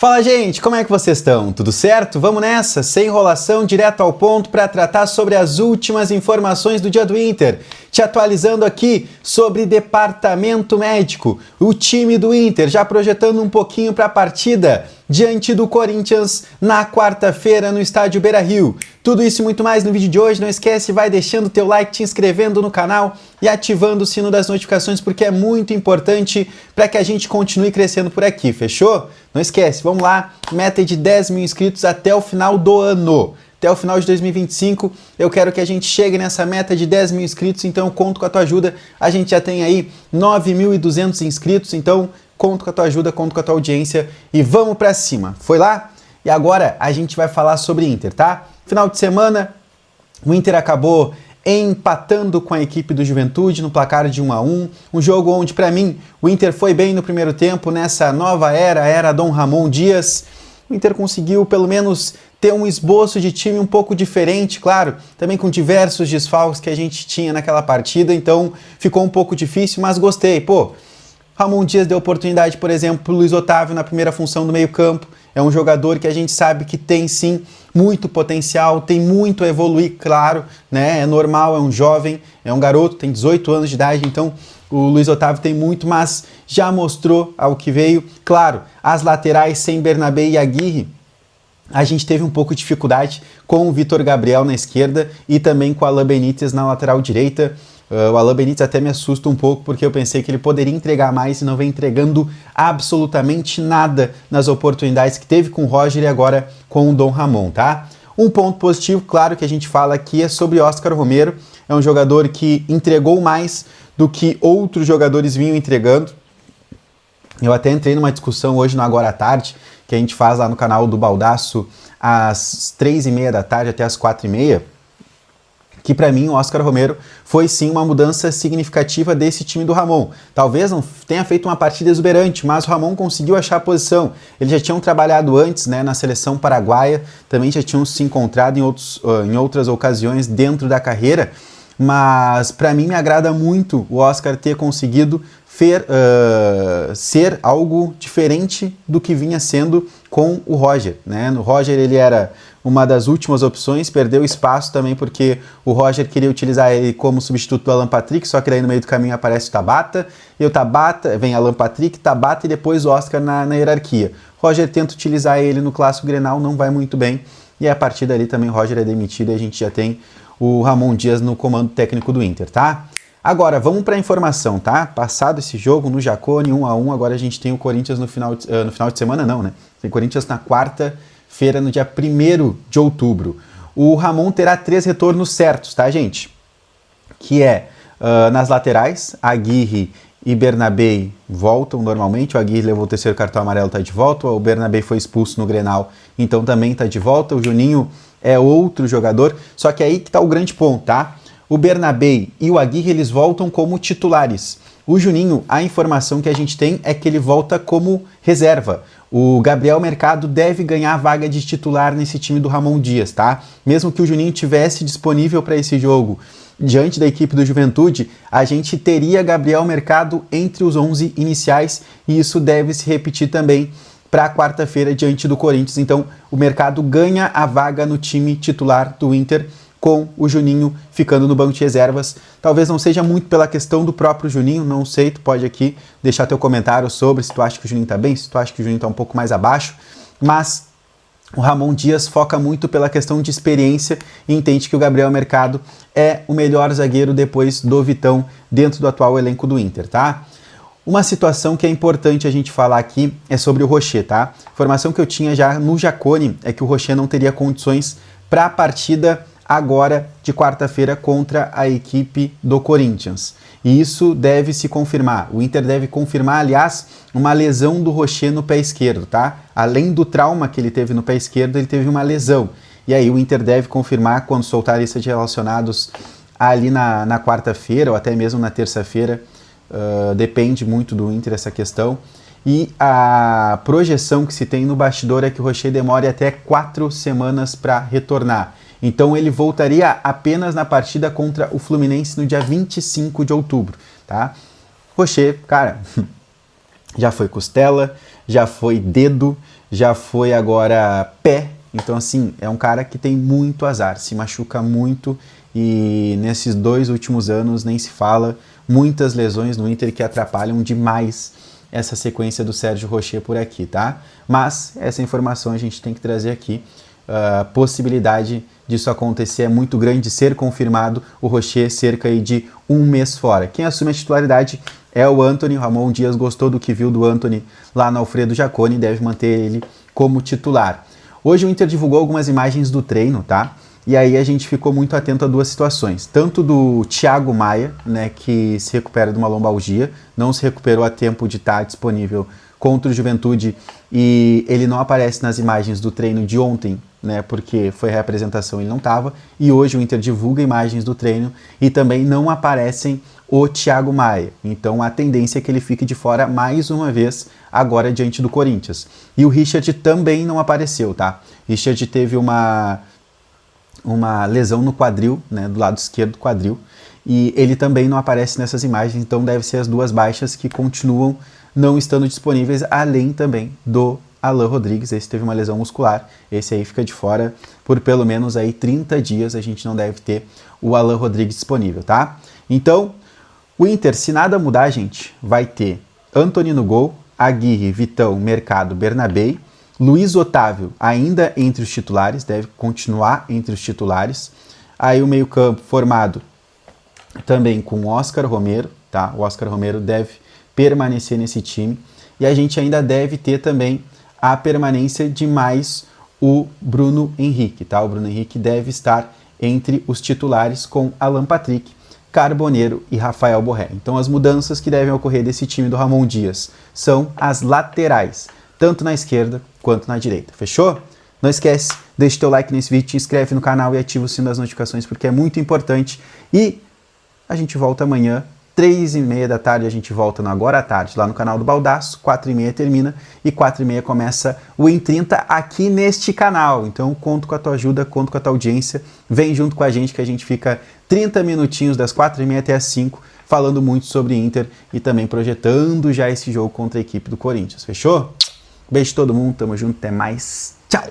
Fala, gente, como é que vocês estão? Tudo certo? Vamos nessa, sem enrolação, direto ao ponto para tratar sobre as últimas informações do dia do Inter. Te atualizando aqui sobre departamento médico, o time do Inter já projetando um pouquinho para a partida diante do Corinthians na quarta-feira no estádio Beira-Rio. Tudo isso e muito mais no vídeo de hoje. Não esquece, vai deixando teu like, te inscrevendo no canal e ativando o sino das notificações, porque é muito importante para que a gente continue crescendo por aqui, fechou? Não esquece, vamos lá, meta de 10 mil inscritos até o final do ano. Até o final de 2025, eu quero que a gente chegue nessa meta de 10 mil inscritos, então eu conto com a tua ajuda. A gente já tem aí 9.200 inscritos, então conto com a tua ajuda, conto com a tua audiência e vamos pra cima. Foi lá? E agora a gente vai falar sobre Inter, tá? Final de semana, o Inter acabou empatando com a equipe do Juventude no placar de 1-1, um jogo onde, para mim, o Inter foi bem no primeiro tempo, nessa nova era Dom Ramon Dias. O Inter conseguiu, pelo menos, ter um esboço de time um pouco diferente, claro, também com diversos desfalques que a gente tinha naquela partida, então ficou um pouco difícil, mas gostei. Pô, Ramon Dias deu oportunidade, por exemplo, para o Luiz Otávio na primeira função do meio-campo. É um jogador que a gente sabe que tem, sim, muito potencial, tem muito a evoluir, claro, né? É normal, é um jovem, é um garoto, tem 18 anos de idade, então o Luiz Otávio tem muito, mas já mostrou ao que veio. Claro, as laterais sem Bernabé e Aguirre, a gente teve um pouco de dificuldade com o Vitor Gabriel na esquerda e também com o Alan Benítez na lateral direita. O Alan Benítez até me assusta um pouco, porque eu pensei que ele poderia entregar mais e não vem entregando absolutamente nada nas oportunidades que teve com o Roger e agora com o Dom Ramon, tá? Um ponto positivo, claro, que a gente fala aqui é sobre Óscar Romero. É um jogador que entregou mais do que outros jogadores vinham entregando. Eu até entrei numa discussão hoje no Agora à Tarde, que a gente faz lá no canal do Baldaço às 3h30 da tarde até às 4h30, que para mim o Óscar Romero foi sim uma mudança significativa desse time do Ramon. Talvez não tenha feito uma partida exuberante, mas o Ramon conseguiu achar a posição. Eles já tinham trabalhado antes, né, na seleção paraguaia, também já tinham se encontrado em outras ocasiões dentro da carreira, mas para mim me agrada muito o Óscar ter conseguido ser algo diferente do que vinha sendo com o Roger, né? No Roger ele era uma das últimas opções, perdeu espaço também porque o Roger queria utilizar ele como substituto do Alan Patrick, só que daí no meio do caminho aparece o Tabata, e o Tabata, vem Alan Patrick, Tabata e depois o Óscar na hierarquia. Roger tenta utilizar ele no Clássico Grenal, não vai muito bem, e a partir dali também o Roger é demitido e a gente já tem o Ramon Dias no comando técnico do Inter, tá? Agora, vamos para a informação, tá? Passado esse jogo no Jacone, 1-1, agora a gente tem o Corinthians no final de semana, não, né? Tem Corinthians na quarta-feira, no dia 1º de outubro. O Ramon terá 3 retornos certos, tá, gente? Que é nas laterais, Aguirre e Bernabé voltam normalmente. O Aguirre levou o 3º cartão amarelo, tá de volta. O Bernabé foi expulso no Grenal, então também tá de volta. O Juninho é outro jogador, só que aí que tá o grande ponto, tá? O Bernabé e o Aguirre, eles voltam como titulares. O Juninho, a informação que a gente tem é que ele volta como reserva. O Gabriel Mercado deve ganhar a vaga de titular nesse time do Ramon Dias, tá? Mesmo que o Juninho tivesse disponível para esse jogo diante da equipe do Juventude, a gente teria Gabriel Mercado entre os 11 iniciais e isso deve se repetir também para quarta-feira diante do Corinthians. Então, o Mercado ganha a vaga no time titular do Inter, com o Juninho ficando no banco de reservas. Talvez não seja muito pela questão do próprio Juninho, não sei, tu pode aqui deixar teu comentário sobre se tu acha que o Juninho tá bem, se tu acha que o Juninho tá um pouco mais abaixo, mas o Ramon Dias foca muito pela questão de experiência e entende que o Gabriel Mercado é o melhor zagueiro depois do Vitão dentro do atual elenco do Inter, tá? Uma situação que é importante a gente falar aqui é sobre o Rocher, tá? Informação que eu tinha já no Jacone é que o Rocher não teria condições para a partida agora de quarta-feira contra a equipe do Corinthians. E isso deve se confirmar. O Inter deve confirmar, aliás, uma lesão do Rocher no pé esquerdo, tá? Além do trauma que ele teve no pé esquerdo, ele teve uma lesão. E aí o Inter deve confirmar quando soltar a lista de relacionados ali na quarta-feira ou até mesmo na terça-feira. Depende muito do Inter essa questão. E a projeção que se tem no bastidor é que o Rocher demore até 4 semanas para retornar. Então ele voltaria apenas na partida contra o Fluminense no dia 25 de outubro, tá? Rocher, cara, já foi costela, já foi dedo, já foi agora pé. Então, assim, é um cara que tem muito azar, se machuca muito e nesses 2 últimos anos nem se fala. Muitas lesões no Inter que atrapalham demais essa sequência do Sérgio Rocher por aqui, tá? Mas essa informação a gente tem que trazer aqui. A possibilidade disso acontecer é muito grande, de ser confirmado o Rocher cerca aí de 1 mês fora. Quem assume a titularidade é o Antony. O Ramon Dias gostou do que viu do Antony lá no Alfredo Jaconi e deve manter ele como titular. Hoje o Inter divulgou algumas imagens do treino, tá? E aí a gente ficou muito atento a 2 situações. Tanto do Thiago Maia, né, que se recupera de uma lombalgia, não se recuperou a tempo de estar disponível contra o Juventude e ele não aparece nas imagens do treino de ontem, né, porque foi reapresentação e ele não estava. E hoje o Inter divulga imagens do treino e também não aparecem o Thiago Maia. Então a tendência é que ele fique de fora mais uma vez agora diante do Corinthians. E o Richard também não apareceu, tá? Richard teve uma lesão no quadril, né, do lado esquerdo do quadril, e ele também não aparece nessas imagens, então deve ser as 2 baixas que continuam não estando disponíveis, além também do Alan Rodrigues. Esse teve uma lesão muscular, esse aí fica de fora por pelo menos aí 30 dias, a gente não deve ter o Alan Rodrigues disponível, tá? Então, o Inter, se nada mudar, gente, vai ter Antony no gol, Aguirre, Vitão, Mercado, Bernabei, Luiz Otávio ainda entre os titulares, deve continuar entre os titulares. Aí o meio-campo formado também com o Oscar Romero, tá? O Oscar Romero deve permanecer nesse time. E a gente ainda deve ter também a permanência de mais o Bruno Henrique, tá? O Bruno Henrique deve estar entre os titulares com Alan Patrick, Carboneiro e Rafael Borré. Então as mudanças que devem ocorrer desse time do Ramon Dias são as laterais, tanto na esquerda quanto na direita. Fechou? Não esquece, deixa teu like nesse vídeo, te inscreve no canal e ativa o sino das notificações porque é muito importante. E a gente volta amanhã, 3h30 da tarde, a gente volta no Agora à Tarde, lá no canal do Baldaço, 4h30 termina e 4h30 começa o Em 30 aqui neste canal. Então conto com a tua ajuda, conto com a tua audiência, vem junto com a gente que a gente fica 30 minutinhos das 4h30 até as 5 falando muito sobre Inter e também projetando já esse jogo contra a equipe do Corinthians. Fechou? Beijo a todo mundo, tamo junto, até mais, tchau!